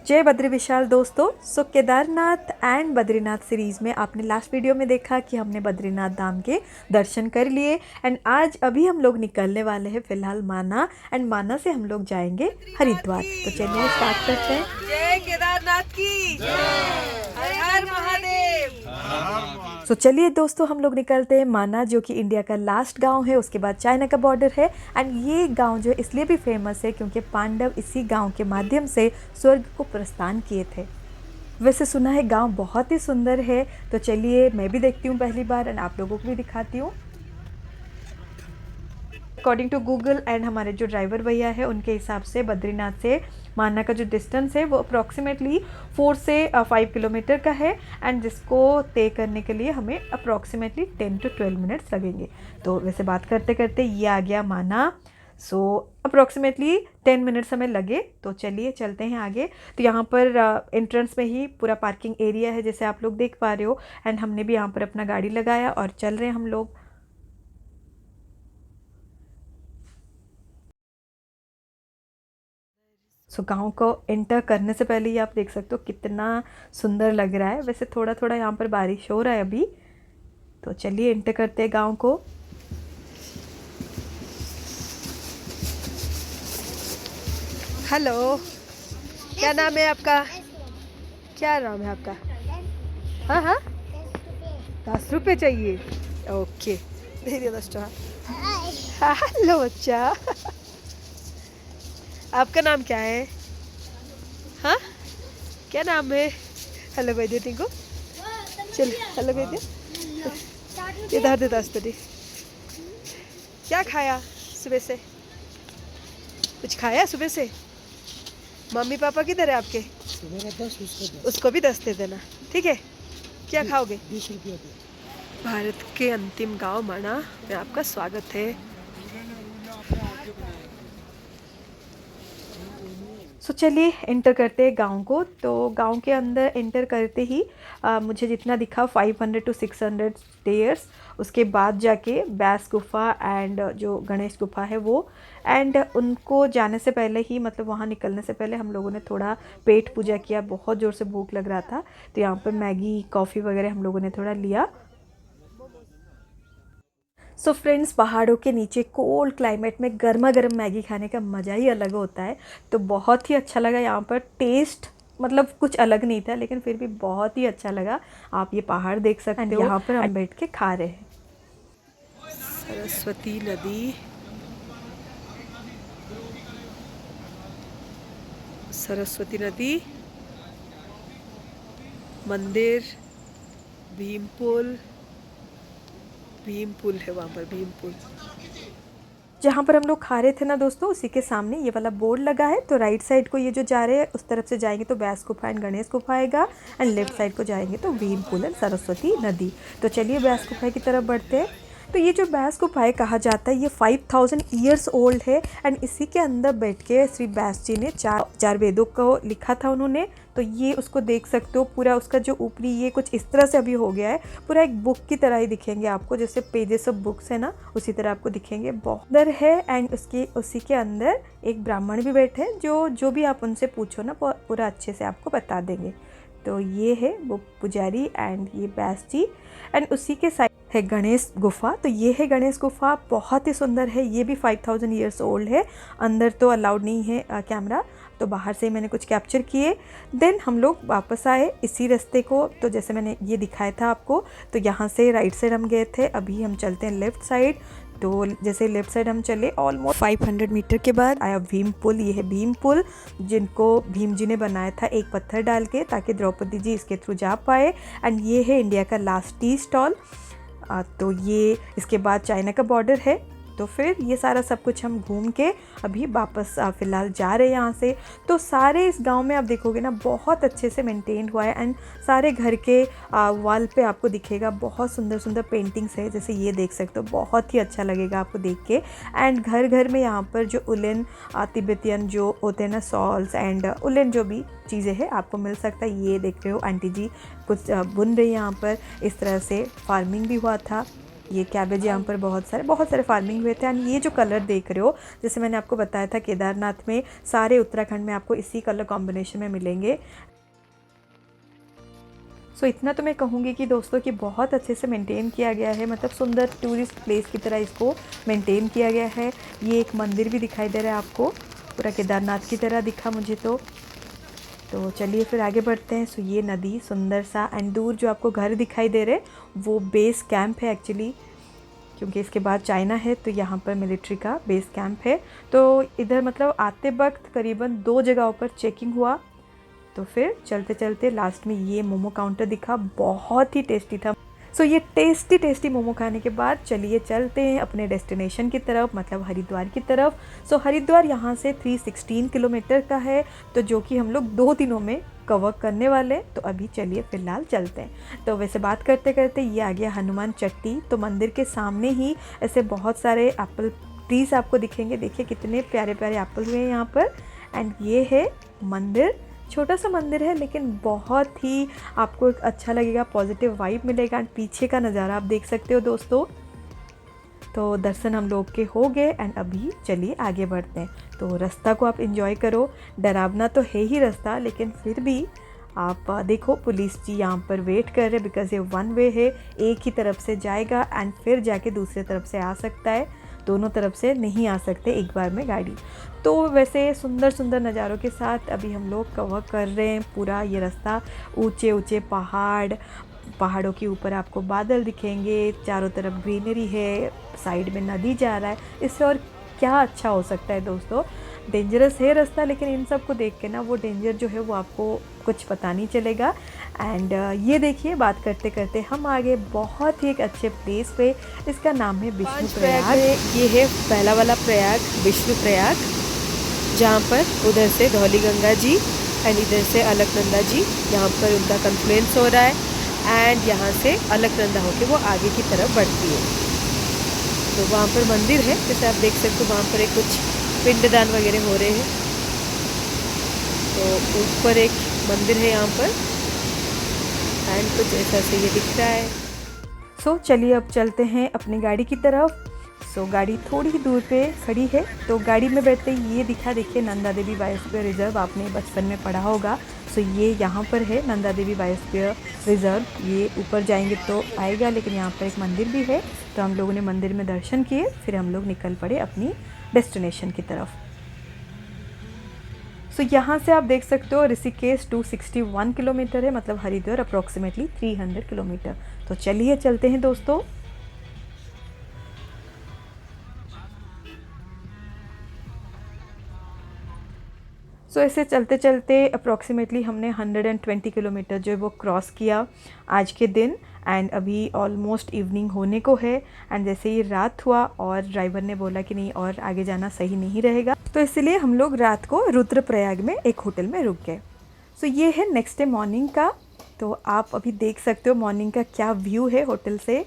जय बद्री विशाल दोस्तों। सो Kedarnath and Badrinath series में आपने लास्ट वीडियो में देखा कि हमने बद्रीनाथ धाम के दर्शन कर लिए एंड आज अभी हम लोग निकलने वाले हैं फ़िलहाल माना एंड माना से हम लोग जाएंगे हरिद्वार। तो चलिए स्टार्ट करते हैं। जय केदारनाथ की हर हर महादेव। तो चलिए दोस्तों हम लोग निकलते हैं माना, जो कि इंडिया का लास्ट गांव है, उसके बाद चाइना का बॉर्डर है एंड ये गांव जो है इसलिए भी फेमस है क्योंकि पांडव इसी गांव के माध्यम से स्वर्ग को प्रस्थान किए थे। वैसे सुना है गांव बहुत ही सुंदर है, तो चलिए मैं भी देखती हूँ पहली बार एंड आप लोगों को भी दिखाती हूँ। अकॉर्डिंग टू गूगल एंड हमारे जो ड्राइवर भैया है उनके हिसाब से बद्रीनाथ से माना का जो डिस्टेंस है वो अप्रॉक्सीमेटली 4 से 5 किलोमीटर का है एंड जिसको तय करने के लिए हमें अप्रॉक्सीमेटली 10 to 12 मिनट्स लगेंगे। तो वैसे बात करते करते ये आ गया माना। सो अप्रॉक्सीमेटली 10 मिनट्स हमें लगे। तो चलिए चलते हैं आगे। तो यहाँ पर एंट्रेंस में ही पूरा पार्किंग एरिया है जैसे आप लोग देख पा रहे हो एंड हमने भी यहाँ पर अपना गाड़ी लगाया और चल रहे हैं हम लोग। सो गाँव को एंटर करने से पहले ही आप देख सकते हो कितना सुंदर लग रहा है। वैसे थोड़ा थोड़ा यहाँ पर बारिश हो रहा है अभी। तो चलिए एंटर करते हैं गाँव को। हेलो, क्या नाम है आपका? क्या नाम है आपका? हाँ हाँ 10 रुपये चाहिए। ओके दे दिया 10 टका। हेलो बच्चा, आपका नाम क्या है? हाँ क्या नाम है? हेलो कह दे टिंको, चल हेलो कह दे। इधर दे 10 रुपये। क्या खाया सुबह से? कुछ खाया सुबह से? मम्मी पापा किधर है आपके? 10 उसको भी 10 दे देना, ठीक है? क्या खाओगे? 20 रुपये। भारत के अंतिम गांव माना में आपका स्वागत है। सो चलिए एंटर करते हैं गांव को। तो गांव के अंदर एंटर करते ही मुझे जितना दिखा 500 to 600 स्टेयर्स, उसके बाद जाके बैस गुफा एंड जो गणेश गुफा है वो। एंड उनको जाने से पहले ही मतलब वहाँ निकलने से पहले हम लोगों ने थोड़ा पेट पूजा किया। बहुत ज़ोर से भूख लग रहा था तो यहाँ पर मैगी कॉफ़ी वगैरह हम लोगों ने थोड़ा लिया। सो फ्रेंड्स, पहाड़ों के नीचे कोल्ड क्लाइमेट में गर्मा गर्म मैगी खाने का मज़ा ही अलग होता है। तो बहुत ही अच्छा लगा यहाँ पर। टेस्ट मतलब कुछ अलग नहीं था लेकिन फिर भी बहुत ही अच्छा लगा। आप ये पहाड़ देख सकते हो। यहाँ पर हम बैठ के खा रहे हैं। सरस्वती नदी, सरस्वती नदी, मंदिर, भीम पुल है वहाँ पर, भीम पुल। जहाँ पर हम लोग खा रहे थे ना दोस्तों, उसी के सामने ये वाला बोर्ड लगा है। तो राइट साइड को ये जो जा रहे हैं उस तरफ से जाएंगे तो बैस गुफा एंड गणेश गुफा आएगा एंड लेफ्ट साइड को जाएंगे तो भीम पुल एंड सरस्वती नदी। तो चलिए बैस गुफा की तरफ बढ़ते हैं। तो ये जो बैस गुफा कहा जाता है ये 5000 ईयर्स ओल्ड है एंड इसी के अंदर बैठ के श्री बैस जी ने चार वेदों को लिखा था उन्होंने। तो ये उसको देख सकते हो, पूरा उसका जो ऊपरी ये कुछ इस तरह से अभी हो गया है। पूरा एक बुक की तरह ही दिखेंगे आपको, जैसे पेजेस ऑफ बुक्स है ना उसी तरह आपको दिखेंगे। बहुत अंदर है एंड उसी के अंदर एक ब्राह्मण भी बैठे हैं जो भी आप उनसे पूछो ना पूरा अच्छे से आपको बता देंगे। तो ये है वो पुजारी एंड ये बैस जी एंड उसी के साइड है गणेश गुफा। तो ये है गणेश गुफा, बहुत ही सुंदर है। ये भी 5000 ईयर्स ओल्ड है। अंदर तो अलाउड नहीं है कैमरा, तो बाहर से मैंने कुछ कैप्चर किए। देन हम लोग वापस आए इसी रास्ते को। तो जैसे मैंने ये दिखाया था आपको, तो यहाँ से राइट साइड हम गए थे, अभी हम चलते हैं लेफ़्ट साइड। तो जैसे लेफ़्ट साइड हम चले ऑलमोस्ट 500 मीटर के बाद आया भीम पुल। ये है भीम पुल जिनको भीम जी ने बनाया था एक पत्थर डाल के ताकि द्रौपदी जी इसके थ्रू जा पाए। एंड ये है इंडिया का लास्ट टी स्टॉल। तो ये इसके बाद चाइना का बॉर्डर है। तो फिर ये सारा सब कुछ हम घूम के अभी वापस फ़िलहाल जा रहे हैं यहाँ से। तो सारे इस गांव में आप देखोगे ना बहुत अच्छे से मेंटेन हुआ है एंड सारे घर के वॉल पे आपको दिखेगा बहुत सुंदर सुंदर पेंटिंग्स है। जैसे ये देख सकते हो, बहुत ही अच्छा लगेगा आपको देख के। एंड घर घर में यहाँ पर जो उलन तिब्बतियन जो होते हैं ना सॉल्स एंड उलन जो भी चीज़ें हैं आपको मिल सकता है। ये देख रहे हो आंटी जी कुछ बुन रही हैं यहाँ पर। इस तरह से फार्मिंग भी हुआ था। ये कैबेज यहाँ पर बहुत सारे फार्मिंग हुए थे। एंड ये जो कलर देख रहे हो, जैसे मैंने आपको बताया था केदारनाथ में सारे उत्तराखंड में आपको इसी कलर कॉम्बिनेशन में मिलेंगे। सो इतना तो मैं कहूँगी कि दोस्तों कि बहुत अच्छे से मेंटेन किया गया है, मतलब सुंदर टूरिस्ट प्लेस की तरह इसको मेंटेन किया गया है। ये एक मंदिर भी दिखाई दे रहा है आपको, पूरा केदारनाथ की तरह दिखा मुझे तो चलिए फिर आगे बढ़ते हैं। सो ये नदी सुंदर सा, एंड दूर जो आपको घर दिखाई दे रहे वो बेस कैंप है एक्चुअली, क्योंकि इसके बाद चाइना है तो यहाँ पर मिलिट्री का बेस कैंप है। तो इधर मतलब आते वक्त करीबन 2 जगहों पर चेकिंग हुआ, तो फिर चलते चलते लास्ट में ये मोमो काउंटर दिखा, बहुत ही टेस्टी था। सो ये टेस्टी मोमो खाने के बाद चलिए चलते हैं अपने डेस्टिनेशन की तरफ, मतलब हरिद्वार की तरफ। सो हरिद्वार यहाँ से 316 किलोमीटर का है, तो जो कि हम लोग 2 दिनों में कवर करने वाले। तो अभी चलिए फ़िलहाल चलते हैं। तो वैसे बात करते करते ये आ गया हनुमान चट्टी। तो मंदिर के सामने ही ऐसे बहुत सारे एप्पल ट्रीज आपको दिखेंगे। देखिए कितने प्यारे प्यारे एप्पल हुए हैं यहाँ पर। एंड ये है मंदिर, छोटा सा मंदिर है लेकिन बहुत ही आपको अच्छा लगेगा, पॉजिटिव वाइब मिलेगा। एंड पीछे का नज़ारा आप देख सकते हो दोस्तों। तो दर्शन हम लोग के हो गए एंड अभी चलिए आगे बढ़ते हैं। तो रास्ता को आप एंजॉय करो, डरावना तो है ही रास्ता, लेकिन फिर भी आप देखो पुलिस जी यहाँ पर वेट कर रहे, बिकॉज ये 1 वे है, एक ही तरफ से जाएगा एंड फिर जाके दूसरे तरफ से आ सकता है, दोनों तरफ से नहीं आ सकते एक बार में गाड़ी। तो वैसे सुंदर सुंदर नज़ारों के साथ अभी हम लोग कवर कर रहे हैं पूरा ये रास्ता। ऊंचे ऊंचे पहाड़ों के ऊपर आपको बादल दिखेंगे, चारों तरफ ग्रीनरी है, साइड में नदी जा रहा है। इससे और क्या अच्छा हो सकता है दोस्तों। डेंजरस है रास्ता, लेकिन इन सब को देख के ना वो डेंजर जो है वो आपको कुछ पता नहीं चलेगा। एंड ये देखिए बात करते करते हम आगे बहुत ही एक अच्छे प्लेस पे, इसका नाम है विष्णु प्रयाग। ये है पहला वाला प्रयाग, विष्णु प्रयाग, जहाँ पर उधर से धौली गंगा जी एंड इधर से अलकनंदा जी, यहाँ पर उनका कन्फ्लुएंस हो रहा है। एंड यहाँ से अलकनंदा होके वो आगे की तरफ बढ़ती है। तो वहाँ पर मंदिर है, जैसे आप देख सकते हो, वहाँ पर एक कुछ पिंडदान वगैरह हो रहे हैं। तो ऊपर एक मंदिर है यहाँ पर एंड कुछ ऐसा से ये दिख रहा है। सो चलिए अब चलते हैं अपनी गाड़ी की तरफ। सो गाड़ी थोड़ी ही दूर पे खड़ी है, तो गाड़ी में बैठते ही ये दिखा, देखिए नंदा देवी बायोस्फीयर रिजर्व, आपने बचपन में पढ़ा होगा। सो ये यहाँ पर है नंदा देवी बायोस्फीयर रिजर्व। ये ऊपर जाएंगे तो आएगा, लेकिन यहाँ पर एक मंदिर भी है। तो हम लोगों ने मंदिर में दर्शन किए, फिर हम लोग निकल पड़े अपनी डेस्टिनेशन की तरफ। सो यहाँ से आप देख सकते हो ऋषिकेश 261 किलोमीटर है, मतलब हरिद्वार अप्रॉक्सीमेटली 300 किलोमीटर। तो चलिए चलते हैं दोस्तों। सो ऐसे चलते चलते अप्रॉक्सीमेटली हमने 120 किलोमीटर जो है वो क्रॉस किया आज के दिन। एंड अभी ऑलमोस्ट इवनिंग होने को है। एंड जैसे ही रात हुआ और ड्राइवर ने बोला कि नहीं और आगे जाना सही नहीं रहेगा, तो इसलिए हम लोग रात को रुद्रप्रयाग में एक होटल में रुक गए। सो ये है नेक्स्ट डे मॉर्निंग का। तो आप अभी देख सकते हो मॉर्निंग का क्या व्यू है होटल से।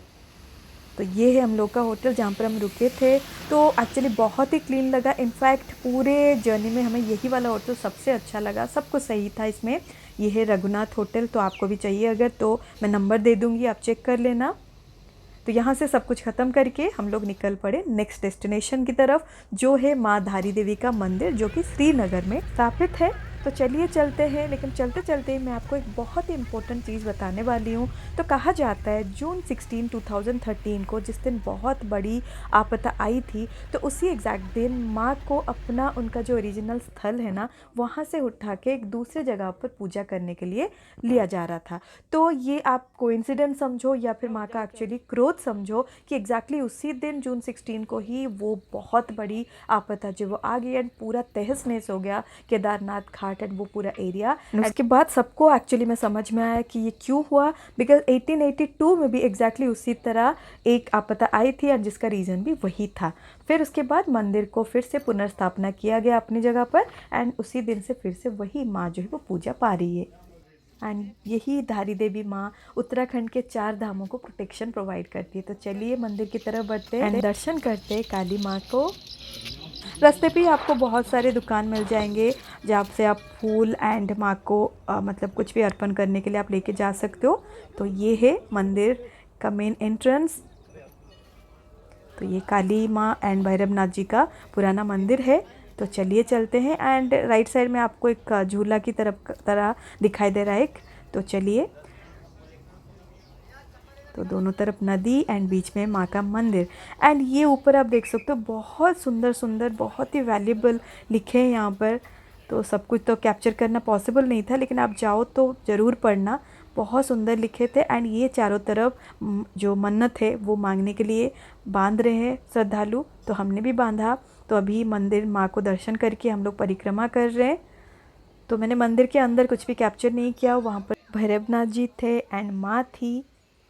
तो ये है हम लोग का होटल जहाँ पर हम रुके थे। तो एक्चुअली बहुत ही क्लीन लगा, इनफैक्ट पूरे जर्नी में हमें यही वाला होटल सबसे अच्छा लगा, सब कुछ सही था इसमें। ये है रघुनाथ होटल, तो आपको भी चाहिए अगर तो मैं नंबर दे दूँगी, आप चेक कर लेना। तो यहाँ से सब कुछ ख़त्म करके हम लोग निकल पड़े नेक्स्ट डेस्टिनेशन की तरफ, जो है माँ धारी देवी का मंदिर, जो कि श्रीनगर में स्थापित है। तो चलिए चलते हैं, लेकिन चलते चलते मैं आपको एक बहुत ही इम्पोर्टेंट चीज़ बताने वाली हूँ। तो कहा जाता है जून 16, 2013 को, जिस दिन बहुत बड़ी आपदा आई थी, तो उसी एग्जैक्ट दिन माँ को अपना उनका जो ओरिजिनल स्थल है ना, वहाँ से उठा के एक दूसरे जगह पर पूजा करने के लिए लिया जा रहा था। तो ये आप कोइंसिडेंस समझो या फिर माँ का एक्चुअली क्रोध समझो कि एग्जैक्टली उसी दिन जून 16 को ही वो बहुत बड़ी आपदा जो वो आ गई एंड पूरा तहस नहस हो गया केदारनाथ घाट एंड वो पूरा एरिया। उसके बाद सबको एक्चुअली में समझ में आया कि ये क्यों हुआ, बिकॉज 1882 में भी एग्जैक्टली उसी तरह एक आपदा आई थी एंड जिसका रीज़न भी वही था। फिर उसके बाद मंदिर को फिर से पुनर्स्थापना किया गया अपनी जगह पर एंड उसी दिन से फिर से वही माँ जो है वो पूजा पा रही है। एंड यही धारी देवी माँ उत्तराखंड के 4 धामों को प्रोटेक्शन प्रोवाइड करती है। तो चलिए मंदिर की तरफ बढ़ते हैं एंड दर्शन करते हैं काली माँ को। रास्ते पे आपको बहुत सारे दुकान मिल जाएंगे जहाँ से आप फूल एंड माँ को मतलब कुछ भी अर्पण करने के लिए आप लेके जा सकते हो। तो ये है मंदिर का मेन एंट्रेंस। तो ये काली माँ एंड भैरवनाथ जी का पुराना मंदिर है। तो चलिए चलते हैं। एंड राइट साइड में आपको एक झूला की तरह दिखाई दे रहा है एक। तो चलिए, तो दोनों तरफ नदी एंड बीच में माँ का मंदिर। एंड ये ऊपर आप देख सकते हो बहुत सुंदर सुंदर, बहुत ही वैल्यूबल लिखे हैं यहाँ पर। तो सब कुछ तो कैप्चर करना पॉसिबल नहीं था, लेकिन आप जाओ तो ज़रूर पढ़ना, बहुत सुंदर लिखे थे। एंड ये चारों तरफ जो मन्नत है वो मांगने के लिए बांध रहे हैं श्रद्धालु। तो हमने भी बांधा। तो अभी मंदिर माँ को दर्शन करके हम लोग परिक्रमा कर रहे हैं। तो मैंने मंदिर के अंदर कुछ भी कैप्चर नहीं किया। वहाँ पर भैरवनाथ जी थे एंड माँ थी,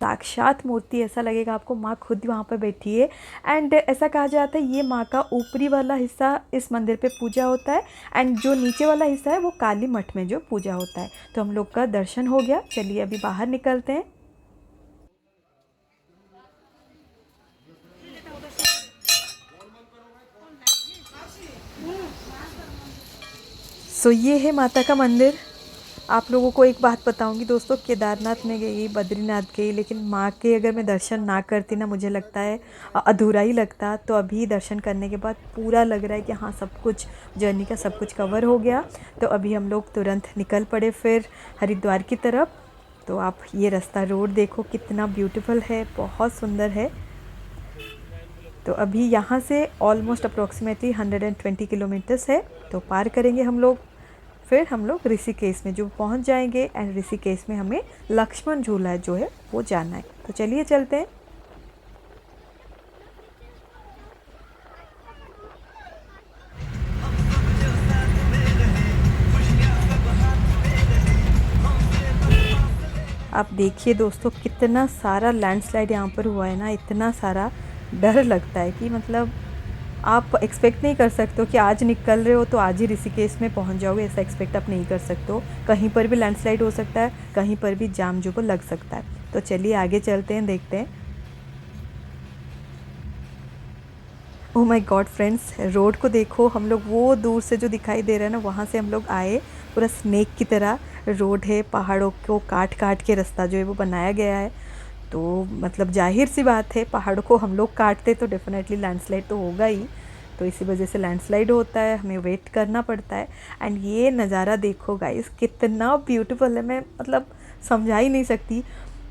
साक्षात मूर्ति, ऐसा लगेगा आपको माँ खुद वहाँ पर बैठी है। एंड ऐसा कहा जाता है ये माँ का ऊपरी वाला हिस्सा इस मंदिर पे पूजा होता है, एंड जो नीचे वाला हिस्सा है वो काली मठ में जो पूजा होता है। तो हम लोग का दर्शन हो गया। चलिए अभी बाहर निकलते हैं। सो ये है माता का मंदिर। आप लोगों को एक बात बताऊंगी दोस्तों, केदारनाथ में गई, बद्रीनाथ गई, लेकिन माँ के अगर मैं दर्शन ना करती ना, मुझे लगता है अधूरा ही लगता। तो अभी दर्शन करने के बाद पूरा लग रहा है कि हाँ सब कुछ, जर्नी का सब कुछ कवर हो गया। तो अभी हम लोग तुरंत निकल पड़े फिर हरिद्वार की तरफ। तो आप ये रास्ता, रोड देखो कितना ब्यूटीफुल है, बहुत सुंदर है। तो अभी यहाँ से ऑलमोस्ट अप्रोक्सीमेटली 120 किलोमीटर्स है। तो पार करेंगे हम लोग, फिर हम लोग ऋषिकेश में जो पहुँच जाएंगे। एंड ऋषिकेश में हमें लक्ष्मण झूला जो है वो जाना है। तो चलिए चलते हैं। आप देखिए दोस्तों कितना सारा लैंडस्लाइड यहाँ पर हुआ है ना, इतना सारा डर लगता है कि मतलब आप एक्सपेक्ट नहीं कर सकते हो कि आज निकल रहे हो तो आज ही ऋषिकेश में पहुँच जाओगे, ऐसा एक्सपेक्ट आप नहीं कर सकते हो। कहीं पर भी लैंडस्लाइड हो सकता है, कहीं पर भी जाम जो वो लग सकता है। तो चलिए आगे चलते हैं, देखते हैं। Oh my God friends, road को देखो। हम लोग वो दूर से जो दिखाई दे रहा है ना, वहाँ से हम लोग आए। पूरा स्नेक की तरह रोड है, पहाड़ों को काट काट के रास्ता जो है वो बनाया गया है। तो मतलब जाहिर सी बात है, पहाड़ों को हम लोग काटते तो डेफिनेटली लैंडस्लाइड तो होगा ही। तो इसी वजह से लैंडस्लाइड होता है, हमें वेट करना पड़ता है। एंड ये नज़ारा देखो गाइस, कितना ब्यूटीफुल है, मैं मतलब समझा ही नहीं सकती।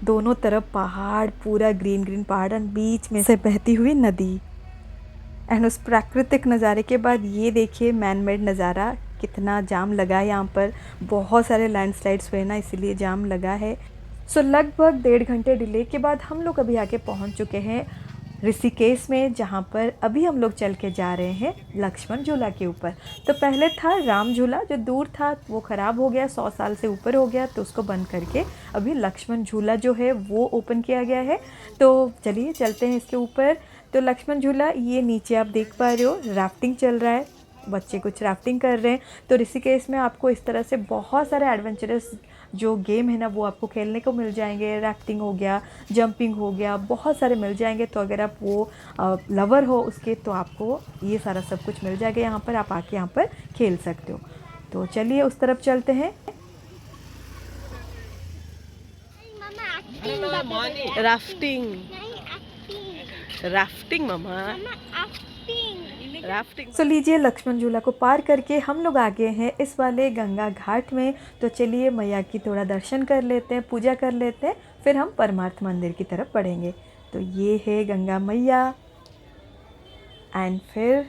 दोनों तरफ पहाड़, पूरा ग्रीन ग्रीन पहाड़, एंड बीच में से बहती हुई नदी। एंड उस प्राकृतिक नज़ारे के बाद ये देखिए मैन मेड नज़ारा, कितना जाम लगा है यहाँ पर। बहुत सारे लैंडस्लाइड्स हुए ना, इसीलिए जाम लगा है। सो लगभग 1.5 घंटे डिले के बाद हम लोग अभी आके पहुँच चुके हैं ऋषिकेश में, जहाँ पर अभी हम लोग चल के जा रहे हैं लक्ष्मण झूला के ऊपर। तो पहले था राम झूला जो दूर था, वो ख़राब हो गया, 100 साल से ऊपर हो गया, तो उसको बंद करके अभी लक्ष्मण झूला जो है वो ओपन किया गया है। तो चलिए चलते हैं इसके ऊपर। तो लक्ष्मण झूला, ये नीचे आप देख पा रहे हो राफ्टिंग चल रहा है, बच्चे कुछ राफ्टिंग कर रहे हैं। तो ऋषिकेश में आपको इस तरह से बहुत सारे एडवेंचरस जो गेम है ना वो आपको खेलने को मिल जाएंगे। राफ्टिंग हो गया, जंपिंग हो गया, बहुत सारे मिल जाएंगे। तो अगर आप वो लवर हो उसके, तो आपको ये सारा सब कुछ मिल जाएगा यहाँ पर, आप आके यहाँ पर खेल सकते हो। तो चलिए उस तरफ चलते हैं। राफ्टिंग, राफ्टिंग मामा, राफ्टिंग। सो लीजिए, लक्ष्मण झूला को पार करके हम लोग आ गए हैं इस वाले गंगा घाट में। तो चलिए मैया की थोड़ा दर्शन कर लेते हैं, पूजा कर लेते हैं, फिर हम परमार्थ मंदिर की तरफ बढ़ेंगे। तो ये है गंगा मैया, एंड फिर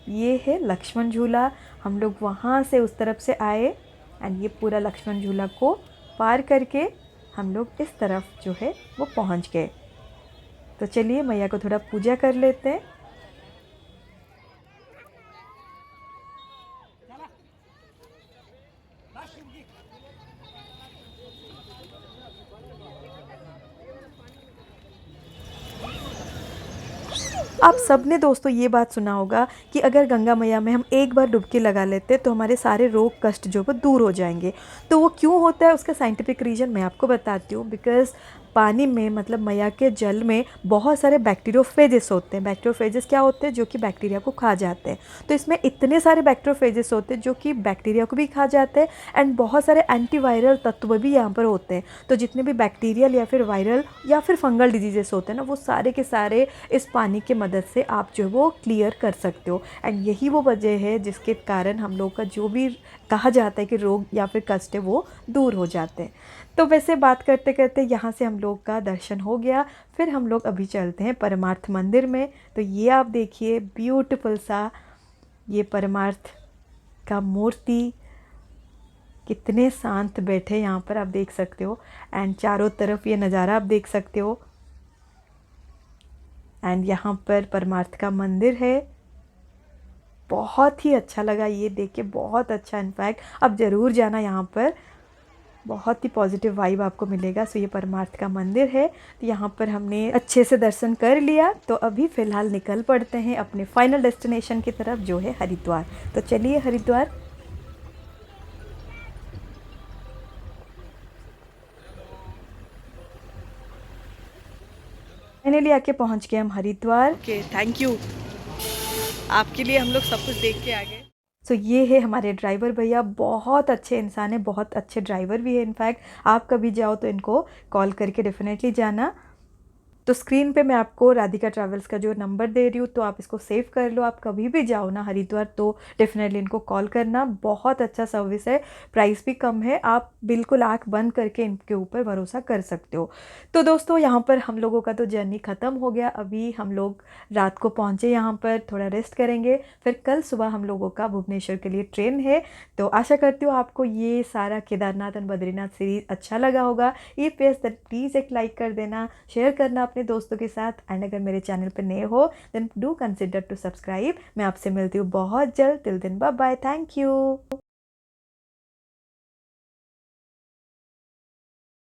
ये है लक्ष्मण झूला। हम लोग वहाँ से उस तरफ से आए, एंड ये पूरा लक्ष्मण झूला को पार करके हम लोग इस तरफ जो है वो पहुँच गए। तो चलिए मैया को थोड़ा पूजा कर लेते हैं। आप सब ने दोस्तों ये बात सुना होगा कि अगर गंगा मैया में हम एक बार डुबकी लगा लेते तो हमारे सारे रोग कष्ट जो वो दूर हो जाएंगे। तो वो क्यों होता है, उसका साइंटिफिक रीज़न मैं आपको बताती हूँ। बिकॉज़ पानी में मतलब मैया के जल में बहुत सारे बैक्टीरियोफेजेस होते हैं। बैक्टीरियोफेजेस क्या होते हैं? जो कि बैक्टीरिया को खा जाते हैं। तो इसमें इतने सारे बैक्टीरियोफेजेस होते हैं जो कि बैक्टीरिया को भी खा जाते हैं एंड बहुत सारे एंटीवायरल तत्व भी यहाँ पर होते हैं। तो जितने भी बैक्टीरियल या फिर वायरल या फिर फंगल डिजीजेस होते हैं ना, वो सारे के सारे इस पानी के मदद से आप जो वो क्लियर कर सकते हो। एंड यही वो वजह है जिसके कारण हम लोग का जो भी कहा जाता है कि रोग या फिर कष्ट है वो दूर हो जाते हैं। तो वैसे बात करते करते यहाँ से हम लोग का दर्शन हो गया। फिर हम लोग अभी चलते हैं परमार्थ मंदिर में। तो ये आप देखिए ब्यूटीफुल सा ये परमार्थ का मूर्ति, कितने शांत बैठे यहाँ पर आप देख सकते हो। एंड चारों तरफ ये नज़ारा आप देख सकते हो। एंड यहाँ पर परमार्थ का मंदिर है। बहुत ही अच्छा लगा ये देख के, बहुत अच्छा। इनफैक्ट अब ज़रूर जाना यहाँ पर, बहुत ही पॉजिटिव वाइब आपको मिलेगा। सो ये परमार्थ का मंदिर है। तो यहाँ पर हमने अच्छे से दर्शन कर लिया। तो अभी फ़िलहाल निकल पड़ते हैं अपने फाइनल डेस्टिनेशन की तरफ जो है हरिद्वार। तो चलिए हरिद्वार। फाइनली आके पहुँच गए हम हरिद्वार। Okay, thank you. आपके लिए हम लोग सब कुछ देख के आ गए। सो ये है हमारे ड्राइवर भैया, बहुत अच्छे इंसान है, बहुत अच्छे ड्राइवर भी है। इनफैक्ट आप कभी जाओ तो इनको कॉल करके डेफिनेटली जाना। तो स्क्रीन पे मैं आपको राधिका ट्रैवल्स का जो नंबर दे रही हूँ, तो आप इसको सेव कर लो। आप कभी भी जाओ ना हरिद्वार तो डेफिनेटली इनको कॉल करना। बहुत अच्छा सर्विस है, प्राइस भी कम है, आप बिल्कुल आंख बंद करके इनके ऊपर भरोसा कर सकते हो। तो दोस्तों यहाँ पर हम लोगों का तो जर्नी ख़त्म हो गया। अभी हम लोग रात को पहुँचे यहाँ पर, थोड़ा रेस्ट करेंगे, फिर कल सुबह हम लोगों का भुवनेश्वर के लिए ट्रेन है। तो आशा करती हूँ आपको ये सारा केदारनाथ एंड बद्रीनाथ सीरीज़ अच्छा लगा होगा। ये प्लीज़ एक लाइक कर देना, शेयर करना अपने दोस्तों के साथ। एंड अगर मेरे चैनल पर नए हो then do consider to subscribe. मैं आपसे मिलती हूँ बहुत जल्द। Till then bye bye, thank you.